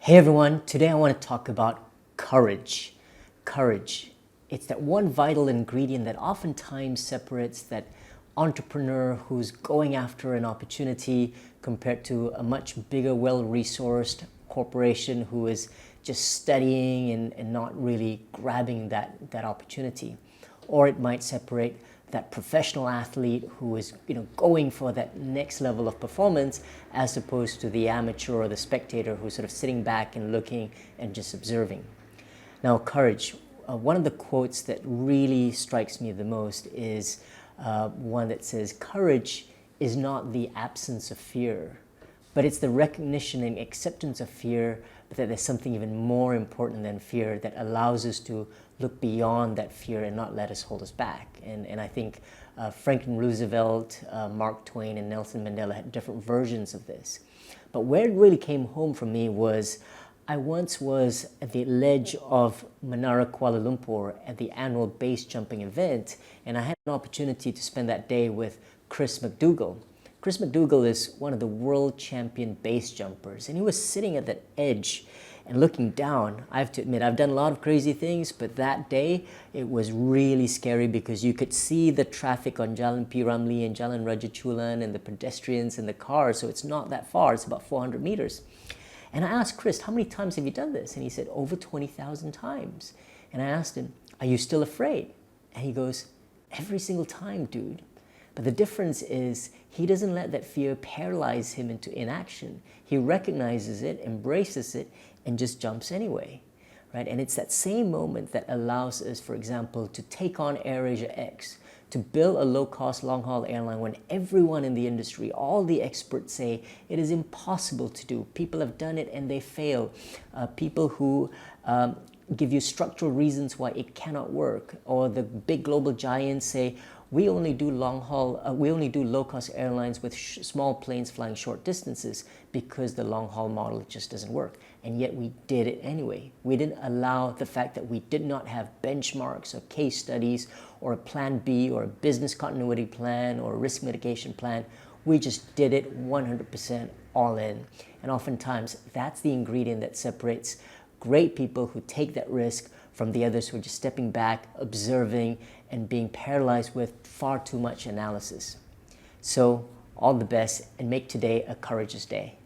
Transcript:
Hey everyone, today I want to talk about courage. Courage. It's that one vital ingredient that oftentimes separates that entrepreneur who's going after an opportunity compared to a much bigger, well-resourced corporation who is just studying and not really grabbing that opportunity. Or it might separate that professional athlete who is going for that next level of performance as opposed to the amateur or the spectator who's sort of sitting back and looking and just observing. Now, courage. One of the quotes that really strikes me the most is one that says, "Courage is not the absence of fear, but it's the recognition and acceptance of fear that there's something even more important than fear that allows us to look beyond that fear and not let us hold us back." And I think Franklin Roosevelt, Mark Twain, and Nelson Mandela had different versions of this. But where it really came home for me was I once was at the ledge of Menara, Kuala Lumpur at the annual base jumping event, and I had an opportunity to spend that day with Chris McDougall. Chris McDougall is one of the world champion base jumpers, and he was sitting at that edge and looking down. I have to admit, I've done a lot of crazy things, but that day it was really scary because you could see the traffic on Jalan P. Ramlee and Jalan Raja Chulan and the pedestrians and the cars, so it's not that far, it's about 400 meters. And I asked Chris, "How many times have you done this?" And he said, "Over 20,000 times. And I asked him, "Are you still afraid?" And he goes, "Every single time, dude." But the difference is he doesn't let that fear paralyze him into inaction. He recognizes it, embraces it, and just jumps anyway, right? And it's that same moment that allows us, for example, to take on AirAsia X, to build a low-cost long-haul airline when everyone in the industry, all the experts say it is impossible to do. People have done it and they fail. People who give you structural reasons why it cannot work, or the big global giants say, we only do low-cost airlines with small planes flying short distances because the long-haul model just doesn't work. And yet we did it anyway. We didn't allow the fact that we did not have benchmarks or case studies or a plan B or a business continuity plan or a risk mitigation plan. We just did it 100% all in. And oftentimes that's the ingredient that separates great people who take that risk from the others who are just stepping back, observing, and being paralyzed with far too much analysis. So all the best, and make today a courageous day.